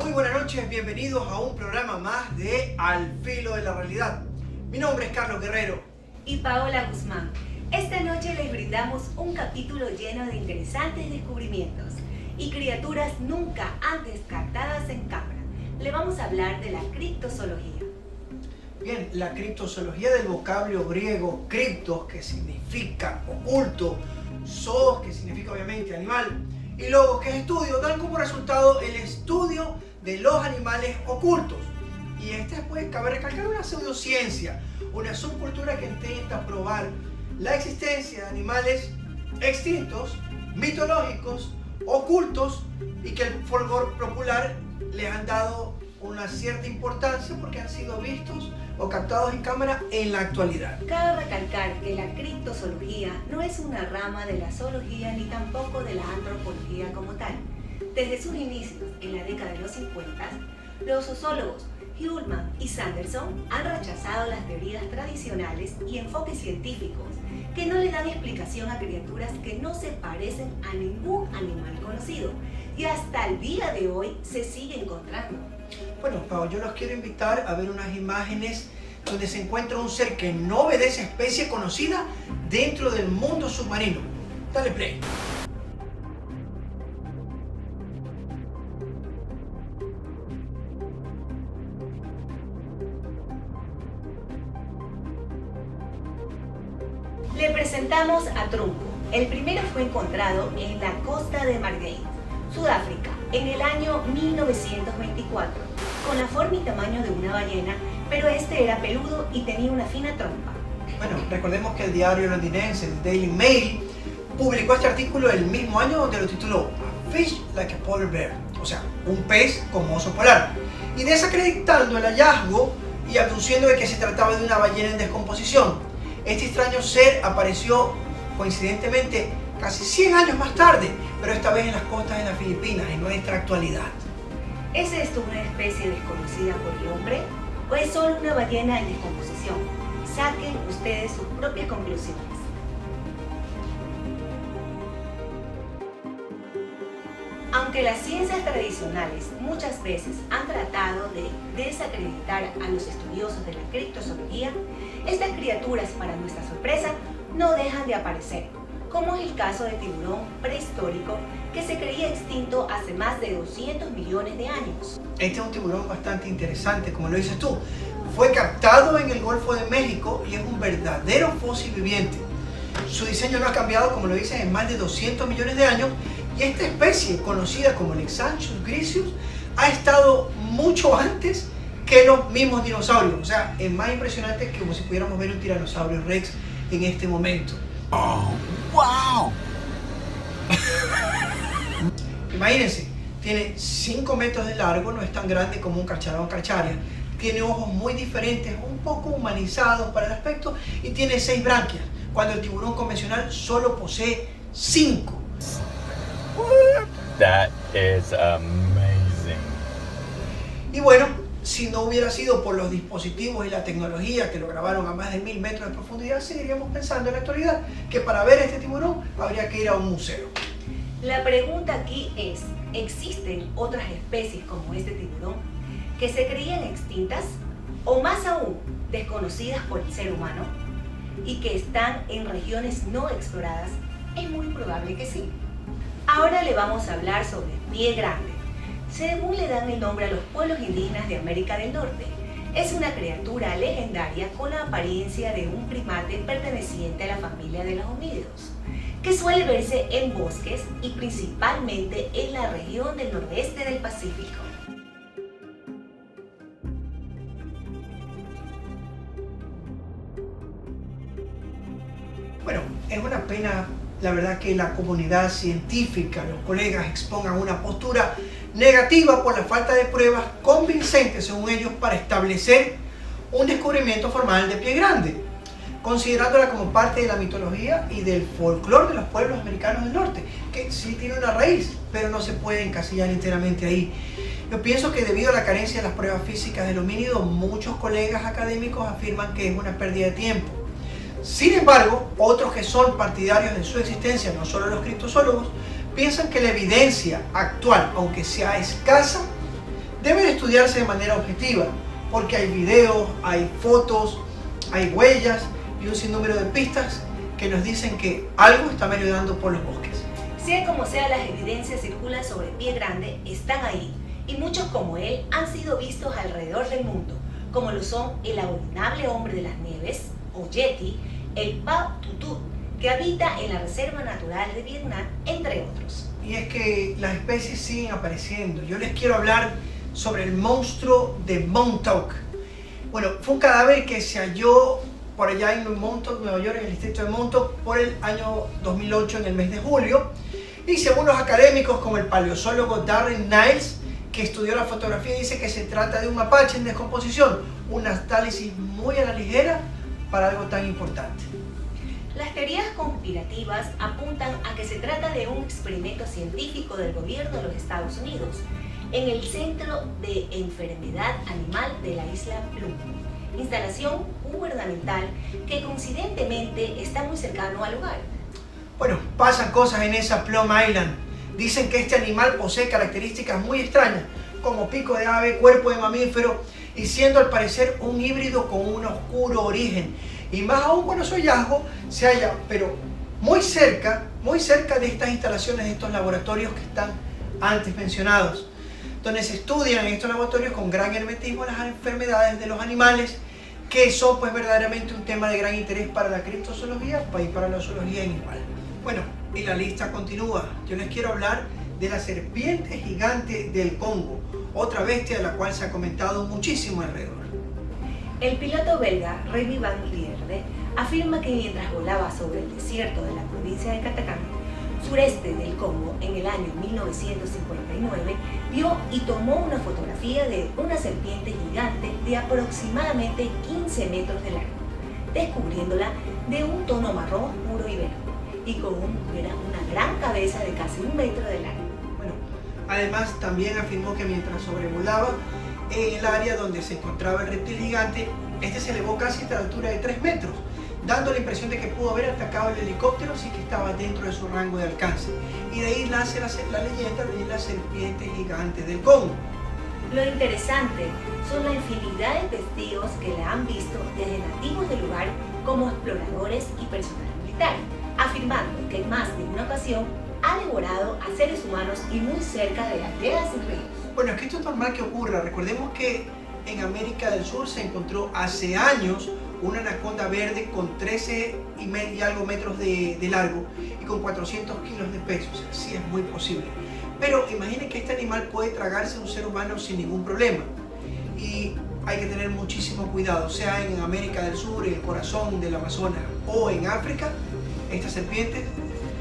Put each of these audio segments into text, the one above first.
Muy buenas noches, bienvenidos a un programa más de Al Filo de la Realidad. Mi nombre es Carlos Guerrero. Y Paola Guzmán. Esta noche les brindamos un capítulo lleno de interesantes descubrimientos y criaturas nunca antes captadas en cámara. Le vamos a hablar de la criptozoología. Bien, la criptozoología del vocablo griego criptos, que significa oculto, zoos, que significa obviamente animal, y logos, que es estudio, dan como resultado el estudio de los animales ocultos. Y pues, cabe recalcar una pseudociencia, una subcultura que intenta probar la existencia de animales extintos, mitológicos, ocultos, y que el folclore popular les han dado una cierta importancia porque han sido vistos o captados en cámara en la actualidad. Cabe recalcar que la criptozoología no es una rama de la zoología ni tampoco de la antropología como tal. Desde sus inicios, en la década de los 50, los zoólogos Ullman y Sanderson han rechazado las teorías tradicionales y enfoques científicos que no le dan explicación a criaturas que no se parecen a ningún animal conocido y hasta el día de hoy se sigue encontrando. Bueno, Pau, yo los quiero invitar a ver unas imágenes donde se encuentra un ser que no obedece a especie conocida dentro del mundo submarino. Dale play. Le presentamos a Trunco. El primero fue encontrado en la costa de Margate, Sudáfrica, en el año 1924, con la forma y tamaño de una ballena, pero este era peludo y tenía una fina trompa. Bueno, recordemos que el diario londinense, el Daily Mail, publicó este artículo el mismo año donde lo tituló A Fish Like a Polar Bear, o sea, un pez como oso polar, y desacreditando el hallazgo y aduciendo de que se trataba de una ballena en descomposición. Este extraño ser apareció coincidentemente casi 100 años más tarde, pero esta vez en las costas de las Filipinas, en nuestra actualidad. ¿Es esto una especie desconocida por el hombre o es solo una ballena en descomposición? Saquen ustedes sus propias conclusiones. Aunque las ciencias tradicionales muchas veces han tratado de desacreditar a los estudiosos de la criptozoología, estas criaturas, para nuestra sorpresa, no dejan de aparecer, como es el caso del tiburón prehistórico que se creía extinto hace más de 200 millones de años. Este es un tiburón bastante interesante, como lo dices tú. Fue captado en el Golfo de México y es un verdadero fósil viviente. Su diseño no ha cambiado, como lo dicen, en más de 200 millones de años, y esta especie, conocida como Lexanthus griseus, ha estado mucho antes que los mismos dinosaurios. O sea, es más impresionante que como si pudiéramos ver un tiranosaurio rex en este momento. ¡Oh, wow! Imagínense, tiene 5 metros de largo, no es tan grande como un Carcharodon carcharia. Tiene ojos muy diferentes, un poco humanizados para el aspecto, y tiene 6 branquias, cuando el tiburón convencional solo posee 5. That is amazing. Y bueno, si no hubiera sido por los dispositivos y la tecnología que lo grabaron a más de 1000 metros de profundidad, seguiríamos pensando en la actualidad que para ver este tiburón habría que ir a un museo. La pregunta aquí es, ¿existen otras especies como este tiburón que se creían extintas o más aún desconocidas por el ser humano y que están en regiones no exploradas? Es muy probable que sí. Ahora le vamos a hablar sobre el pie grande. Según le dan el nombre a los pueblos indígenas de América del Norte, es una criatura legendaria con la apariencia de un primate perteneciente a la familia de los homínidos, que suele verse en bosques y principalmente en la región del noroeste del Pacífico. Bueno, es una pena, la verdad, que la comunidad científica, los colegas, expongan una postura negativa por la falta de pruebas convincentes, según ellos, para establecer un descubrimiento formal de pie grande, considerándola como parte de la mitología y del folclore de los pueblos americanos del norte, que sí tiene una raíz, pero no se puede encasillar enteramente ahí. Yo pienso que debido a la carencia de las pruebas físicas del homínido, muchos colegas académicos afirman que es una pérdida de tiempo. Sin embargo, otros que son partidarios de su existencia, no solo los criptozoólogos, piensan que la evidencia actual, aunque sea escasa, deben estudiarse de manera objetiva, porque hay videos, hay fotos, hay huellas y un sinnúmero de pistas que nos dicen que algo está merodeando por los bosques. Sea como sea, las evidencias circulan sobre Pie Grande, están ahí, y muchos como él han sido vistos alrededor del mundo, como lo son el abominable hombre de las nieves, o Yeti, el Pau Tutut, que habita en la Reserva Natural de Vietnam, entre otros. Y es que las especies siguen apareciendo. Yo les quiero hablar sobre el monstruo de Montauk. Bueno, fue un cadáver que se halló por allá en Montauk, Nueva York, en el distrito de Montauk, por el año 2008, en el mes de julio. Y según los académicos, como el paleozoólogo Darren Niles, que estudió la fotografía, dice que se trata de un mapache en descomposición, un análisis muy a la ligera para algo tan importante. Las teorías conspirativas apuntan a que se trata de un experimento científico del gobierno de los Estados Unidos en el Centro de Enfermedad Animal de la isla Plum, instalación gubernamental que coincidentemente está muy cercano al lugar. Bueno, pasan cosas en esa Plum Island. Dicen que este animal posee características muy extrañas, como pico de ave, cuerpo de mamífero, y siendo al parecer un híbrido con un oscuro origen. Y más aún cuando su hallazgo se halla, pero muy cerca de estas instalaciones, de estos laboratorios que están antes mencionados, donde se estudian en estos laboratorios con gran hermetismo las enfermedades de los animales, que son pues verdaderamente un tema de gran interés para la criptozoología y para la zoología en igual. Bueno, y la lista continúa. Yo les quiero hablar de la serpiente gigante del Congo, otra bestia de la cual se ha comentado muchísimo alrededor. El piloto belga Remy Van Lierde afirma que mientras volaba sobre el desierto de la provincia de Katanga, sureste del Congo, en el año 1959, vio y tomó una fotografía de una serpiente gigante de aproximadamente 15 metros de largo, descubriéndola de un tono marrón oscuro y verde, y con una gran cabeza de casi 1 metro de largo. Bueno, además también afirmó que mientras sobrevolaba en el área donde se encontraba el reptil gigante, este se elevó casi hasta la altura de 3 metros, dando la impresión de que pudo haber atacado el helicóptero, así que estaba dentro de su rango de alcance. Y de ahí nace la leyenda de la serpiente gigante del Congo. Lo interesante son la infinidad de testigos que la han visto, desde nativos del lugar como exploradores y personal militar, afirmando que en más de una ocasión ha devorado a seres humanos y muy cerca de aldeas y ríos. Bueno, es que esto es normal que ocurra. Recordemos que en América del Sur se encontró hace años una anaconda verde con 13 y algo metros de largo y con 400 kilos de peso. O sea, sí es muy posible. Pero imaginen que este animal puede tragarse a un ser humano sin ningún problema. Y hay que tener muchísimo cuidado, sea en América del Sur, en el corazón del Amazonas o en África, estas serpientes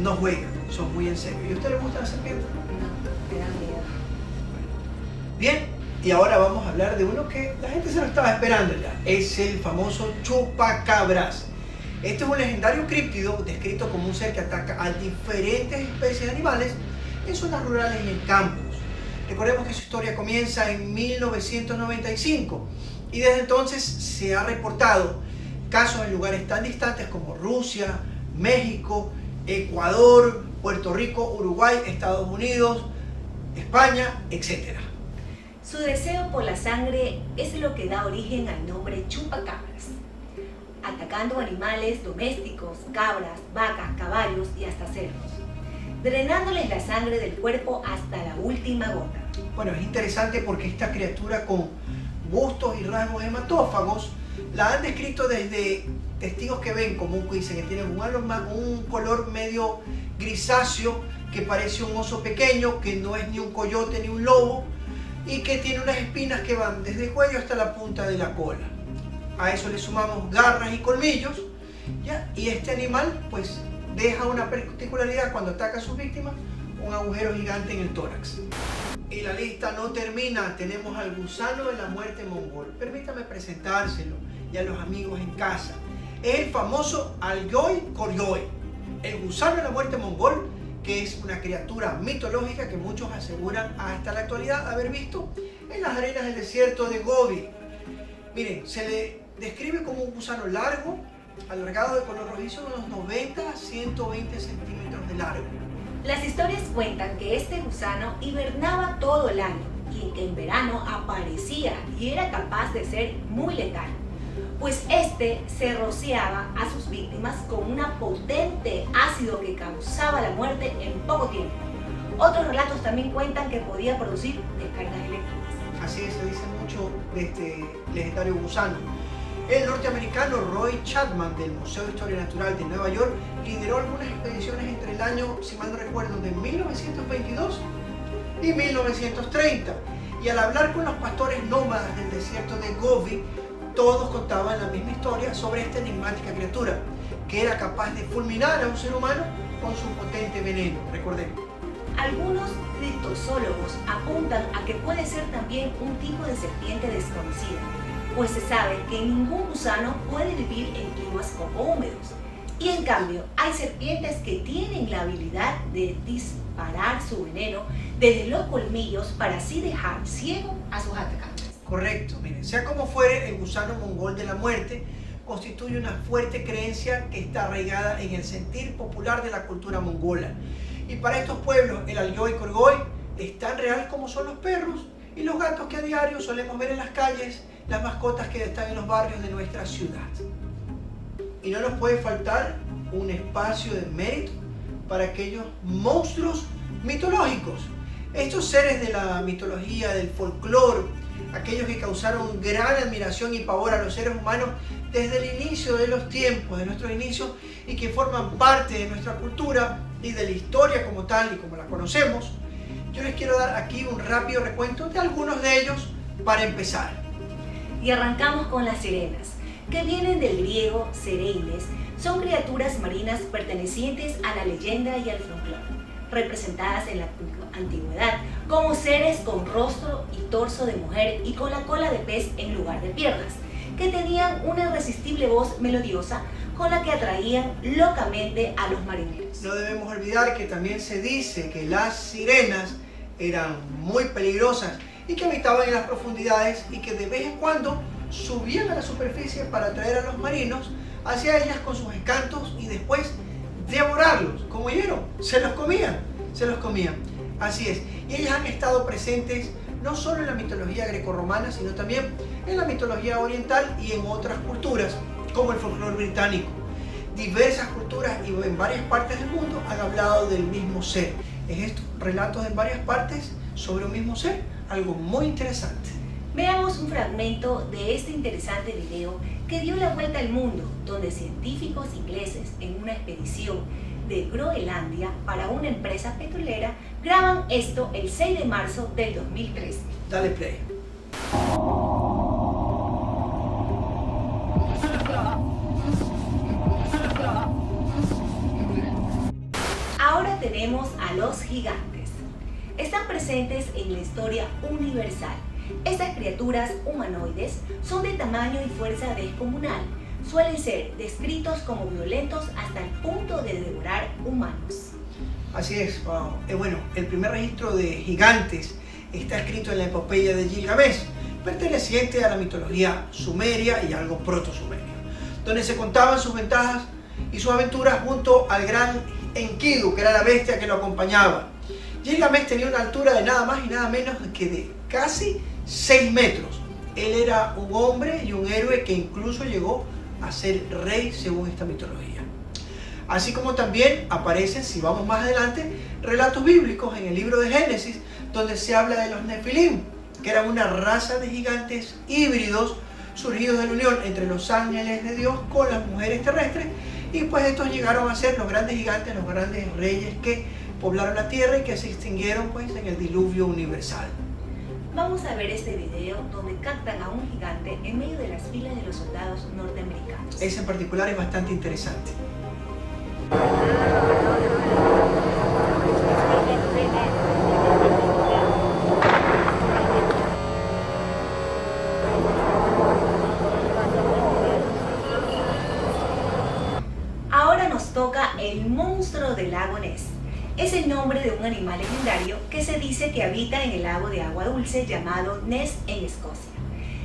no juegan, son muy en serio. ¿Y a usted le gustan las serpientes? No, me da miedo. Bien, y ahora vamos a hablar de uno que la gente se lo estaba esperando ya. Es el famoso chupacabras. Este es un legendario críptido descrito como un ser que ataca a diferentes especies de animales en zonas rurales y en campos. Recordemos que su historia comienza en 1995 y desde entonces se ha reportado casos en lugares tan distantes como Rusia, México, Ecuador, Puerto Rico, Uruguay, Estados Unidos, España, etc. Su deseo por la sangre es lo que da origen al nombre chupacabras, atacando animales domésticos, cabras, vacas, caballos y hasta cerdos, drenándoles la sangre del cuerpo hasta la última gota. Bueno, es interesante porque esta criatura con gustos y rasgos hematófagos la han descrito desde testigos que ven, como dicen, que tiene un color medio grisáceo, que parece un oso pequeño, que no es ni un coyote ni un lobo, y que tiene unas espinas que van desde el cuello hasta la punta de la cola. A eso le sumamos garras y colmillos, ¿ya? Y este animal pues deja una particularidad cuando ataca a sus víctimas, un agujero gigante en el tórax. Y la lista no termina, tenemos al gusano de la muerte mongol. Permítame presentárselo y a los amigos en casa. Es el famoso Algoi Koryoi, el gusano de la muerte mongol, que es una criatura mitológica que muchos aseguran hasta la actualidad haber visto en las arenas del desierto de Gobi. Miren, se le describe como un gusano largo, alargado de color rojizo, de unos 90 a 120 centímetros de largo. Las historias cuentan que este gusano hibernaba todo el año y que en verano aparecía y era capaz de ser muy letal, pues este se rociaba a sus víctimas con una potente ácido que causaba la muerte en poco tiempo. Otros relatos también cuentan que podía producir descargas eléctricas. Así es, se dice mucho de este legendario gusano. El norteamericano Roy Chapman del Museo de Historia Natural de Nueva York lideró algunas expediciones entre el año, si mal no recuerdo, de 1922 y 1930. Y al hablar con los pastores nómadas del desierto de Gobi, todos contaban la misma historia sobre esta enigmática criatura, que era capaz de fulminar a un ser humano con su potente veneno. Recordemos. Algunos criptozoólogos apuntan a que puede ser también un tipo de serpiente desconocida, pues se sabe que ningún gusano puede vivir en climas poco húmedos. Y en cambio, hay serpientes que tienen la habilidad de disparar su veneno desde los colmillos para así dejar ciego a sus atacantes. Correcto, miren, sea como fuere, el gusano mongol de la muerte constituye una fuerte creencia que está arraigada en el sentir popular de la cultura mongola. Y para estos pueblos, el Algoy Korgoy es tan real como son los perros y los gatos que a diario solemos ver en las calles, las mascotas que están en los barrios de nuestra ciudad. Y no nos puede faltar un espacio de mérito para aquellos monstruos mitológicos. Estos seres de la mitología, del folclore, aquellos que causaron gran admiración y pavor a los seres humanos desde el inicio de los tiempos, de nuestros inicios, y que forman parte de nuestra cultura y de la historia como tal y como la conocemos. Yo les quiero dar aquí un rápido recuento de algunos de ellos para empezar. Y arrancamos con las sirenas, que vienen del griego sereines. Son criaturas marinas pertenecientes a la leyenda y al folclore, representadas en la antigüedad como seres con rostro y torso de mujer y con la cola de pez en lugar de piernas, que tenían una irresistible voz melodiosa con la que atraían locamente a los marineros. No debemos olvidar que también se dice que las sirenas eran muy peligrosas y que habitaban en las profundidades y que de vez en cuando subían a la superficie para atraer a los marinos hacia ellas con sus encantos y después devorarlos. Como oyeron, se los comían. Así es. Y ellas han estado presentes no solo en la mitología grecorromana, sino también en la mitología oriental y en otras culturas, como el folclore británico. Diversas culturas y en varias partes del mundo han hablado del mismo ser. Es esto, relatos en varias partes sobre un mismo ser, algo muy interesante. Veamos un fragmento de este interesante video que dio la vuelta al mundo, donde científicos ingleses en una expedición de Groenlandia para una empresa petrolera graban esto el 6 de marzo del 2013. Dale play. Ahora tenemos a los gigantes. Están presentes en la historia universal. Estas criaturas humanoides son de tamaño y fuerza descomunal. Suelen ser descritos como violentos hasta el punto de devorar humanos. Así es, wow. Bueno, el primer registro de gigantes está escrito en la epopeya de Gilgamesh, perteneciente a la mitología sumeria y algo proto-sumerio, donde se contaban sus ventajas y sus aventuras junto al gran Enkidu, que era la bestia que lo acompañaba. Gilgamesh tenía una altura de nada más y nada menos que de casi 6 metros. Él era un hombre y un héroe que incluso llegó a ser rey según esta mitología. Así como también aparecen, si vamos más adelante, relatos bíblicos en el libro de Génesis, donde se habla de los Nefilim, que eran una raza de gigantes híbridos surgidos de la unión entre los ángeles de Dios con las mujeres terrestres, y pues estos llegaron a ser los grandes gigantes, los grandes reyes que poblaron la tierra y que se extinguieron pues en el diluvio universal. Vamos a ver este video donde captan a un gigante en medio de las filas de los soldados norteamericanos. Ese en particular es bastante interesante. Ahora nos toca el monstruo del lago Ness. Es el nombre de un animal legendario que se dice que habita en el lago de agua dulce llamado Ness en Escocia.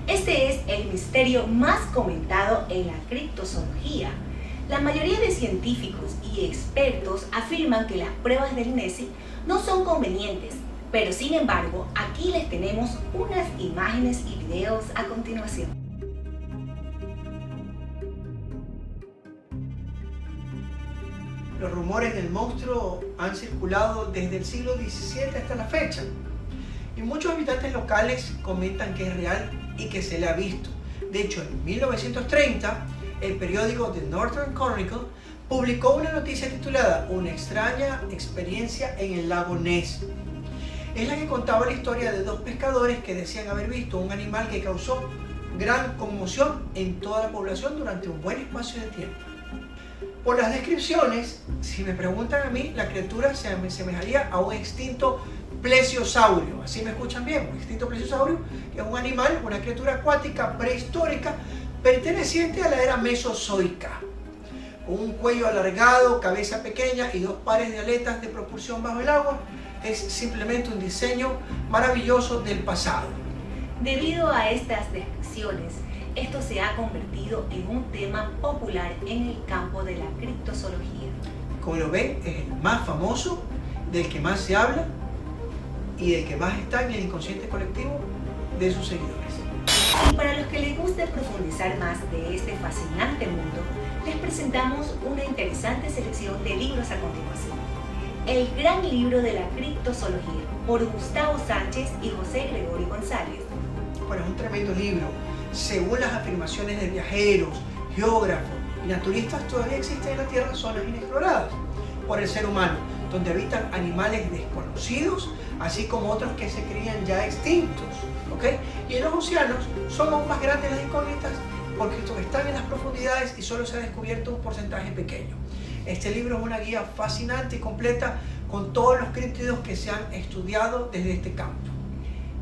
Este es el misterio más comentado en la criptozoología. La mayoría de científicos y expertos afirman que las pruebas del Nessie no son convenientes, Pero sin embargo, aquí les tenemos unas imágenes y videos a continuación. Los rumores del monstruo han circulado desde el siglo XVII hasta la fecha. Y muchos habitantes locales comentan que es real y que se le ha visto. De hecho, en 1930, el periódico The Northern Chronicle publicó una noticia titulada Una extraña experiencia en el lago Ness. Es la que contaba la historia de dos pescadores que decían haber visto un animal que causó gran conmoción en toda la población durante un buen espacio de tiempo. Por las descripciones, si me preguntan a mí, la criatura se asemejaría a un extinto plesiosaurio. ¿Así me escuchan bien? Un extinto plesiosaurio, que es un animal, una criatura acuática prehistórica perteneciente a la era mesozoica, con un cuello alargado, cabeza pequeña y dos pares de aletas de propulsión bajo el agua. Es simplemente un diseño maravilloso del pasado. Debido a estas descripciones, esto se ha convertido en un tema popular en el campo de la criptozoología. Como lo ven, es el más famoso, del que más se habla y del que más está en el inconsciente colectivo de sus seguidores. Y para los que les guste profundizar más de este fascinante mundo, les presentamos una interesante selección de libros a continuación. El gran libro de la criptozoología, por Gustavo Sánchez y José Gregorio González. Bueno, es un tremendo libro. Según las afirmaciones de viajeros, geógrafos y naturistas, todavía existen en la Tierra zonas inexploradas por el ser humano, donde habitan animales desconocidos, así como otros que se creían ya extintos. ¿Okay? Y en los océanos son aún más grandes las incógnitas porque estos están en las profundidades y solo se ha descubierto un porcentaje pequeño. Este libro es una guía fascinante y completa con todos los críptidos que se han estudiado desde este campo.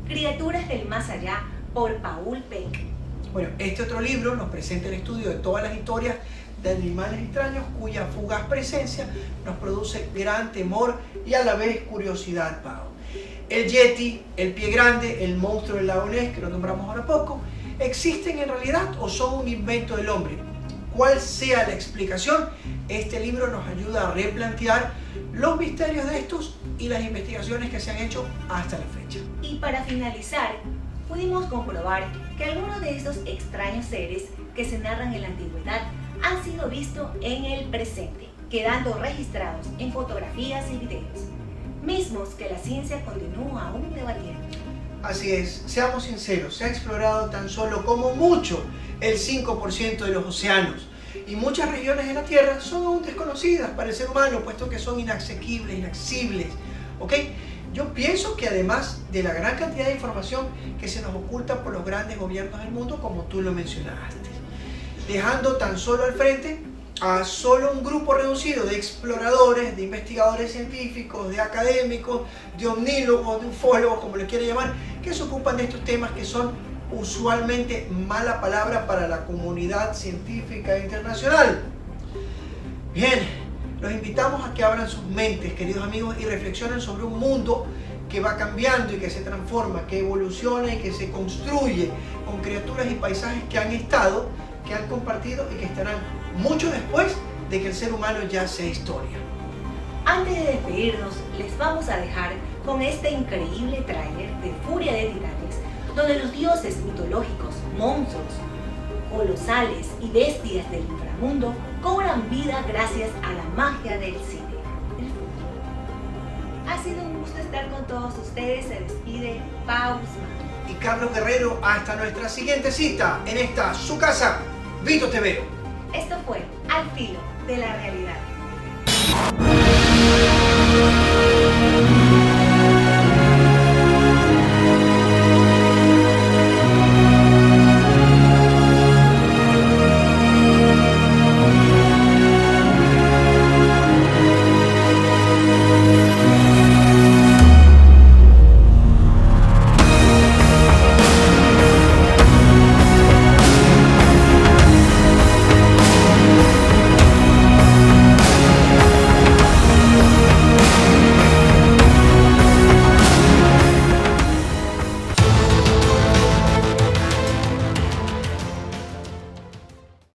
Criaturas del más allá, por Paul Peck. Bueno, este otro libro nos presenta el estudio de todas las historias de animales extraños cuya fugaz presencia nos produce gran temor y a la vez curiosidad, Pau. El Yeti, el pie grande, el monstruo del lago Ness, que lo nombramos ahora poco, ¿existen en realidad o son un invento del hombre? Cual sea la explicación, este libro nos ayuda a replantear los misterios de estos y las investigaciones que se han hecho hasta la fecha. Y para finalizar, pudimos comprobar que algunos de estos extraños seres que se narran en la antigüedad han sido vistos en el presente, quedando registrados en fotografías y videos, mismos que la ciencia continúa aún debatiendo. Así es, seamos sinceros, se ha explorado tan solo como mucho el 5% de los océanos y muchas regiones de la Tierra son aún desconocidas para el ser humano, puesto que son inaccesibles, ¿ok? Yo pienso que además de la gran cantidad de información que se nos oculta por los grandes gobiernos del mundo, como tú lo mencionaste, dejando tan solo al frente a solo un grupo reducido de exploradores, de investigadores científicos, de académicos, de omnólogos, de ufólogos, como le quiera llamar, que se ocupan de estos temas que son usualmente mala palabra para la comunidad científica internacional. Bien, los invitamos a que abran sus mentes, queridos amigos, y reflexionen sobre un mundo que va cambiando y que se transforma, que evoluciona y que se construye con criaturas y paisajes que han estado, que han compartido y que estarán mucho después de que el ser humano ya sea historia. Antes de despedirnos, les vamos a dejar con este increíble tráiler de Furia de Titanes, donde los dioses mitológicos, monstruos, colosales y bestias del inframundo cobran vida gracias a la magia del cine. Ha sido un gusto estar con todos ustedes. Se despide Pau Guzmán Y Carlos Guerrero, hasta nuestra siguiente cita en esta su casa, Vito TV. Esto fue Al Filo de la Realidad.